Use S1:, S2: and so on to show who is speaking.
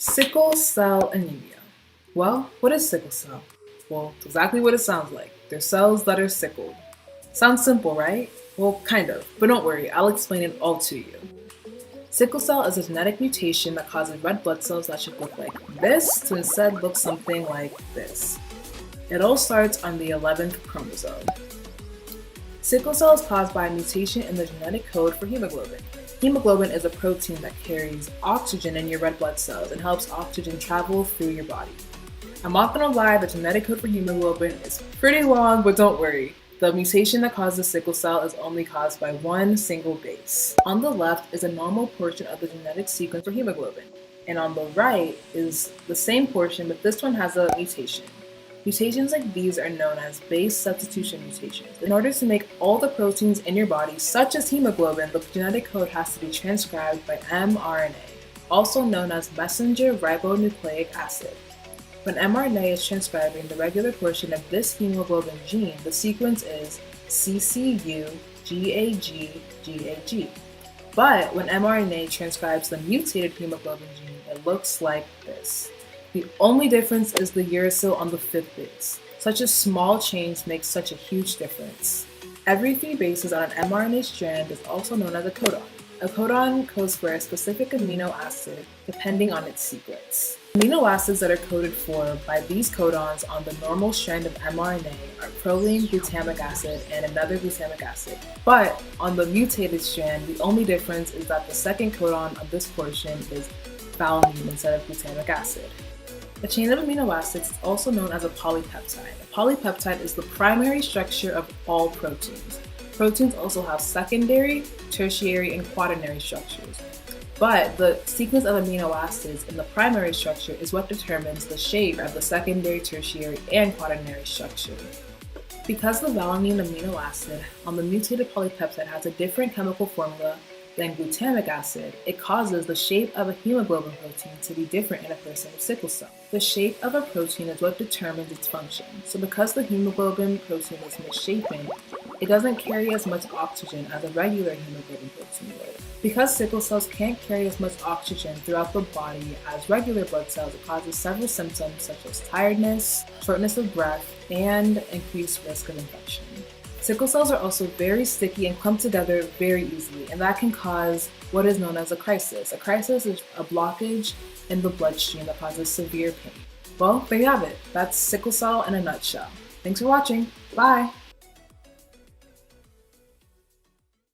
S1: Sickle cell anemia. Well, what is sickle cell? Well, it's exactly what it sounds like. They're cells that are sickled. Sounds simple, right? Well, kind of, but don't worry, I'll explain it all to you. Sickle cell is a genetic mutation that causes red blood cells that should look like this to instead look something like this. It all starts on the 11th chromosome. Sickle cell is caused by a mutation in the genetic code for hemoglobin. Hemoglobin is a protein that carries oxygen in your red blood cells and helps oxygen travel through your body. I'm not gonna lie, the genetic code for hemoglobin is pretty long, but don't worry. The mutation that causes sickle cell is only caused by one single base. On the left is a normal portion of the genetic sequence for hemoglobin, and on the right is the same portion, but this one has a mutation. Mutations like these are known as base substitution mutations. In order to make all the proteins in your body, such as hemoglobin, the genetic code has to be transcribed by mRNA, also known as messenger ribonucleic acid. When mRNA is transcribing the regular portion of this hemoglobin gene, the sequence is CCU GAG GAG. But when mRNA transcribes the mutated hemoglobin gene, it looks like this. The only difference is the uracil on the fifth base. Such a small change makes such a huge difference. Every 3 bases on an mRNA strand is also known as a codon. A codon codes for a specific amino acid depending on its sequence. Amino acids that are coded for by these codons on the normal strand of mRNA are proline, glutamic acid, and another glutamic acid. But on the mutated strand, the only difference is that the second codon of this portion is valine instead of glutamic acid. A chain of amino acids is also known as a polypeptide. A polypeptide is the primary structure of all proteins. Proteins also have secondary, tertiary, and quaternary structures. But the sequence of amino acids in the primary structure is what determines the shape of the secondary, tertiary, and quaternary structure. Because the valine amino acid on the mutated polypeptide has a different chemical formula than glutamic acid, it causes the shape of a hemoglobin protein to be different in a person with sickle cell. The shape of a protein is what determines its function. So because the hemoglobin protein is misshapen, it doesn't carry as much oxygen as a regular hemoglobin protein would. Because sickle cells can't carry as much oxygen throughout the body as regular blood cells, it causes several symptoms such as tiredness, shortness of breath, and increased risk of infection. Sickle cells are also very sticky and clump together very easily, and that can cause what is known as a crisis. A crisis is a blockage in the bloodstream that causes severe pain. Well, there you have it. That's sickle cell in a nutshell. Thanks for watching. Bye!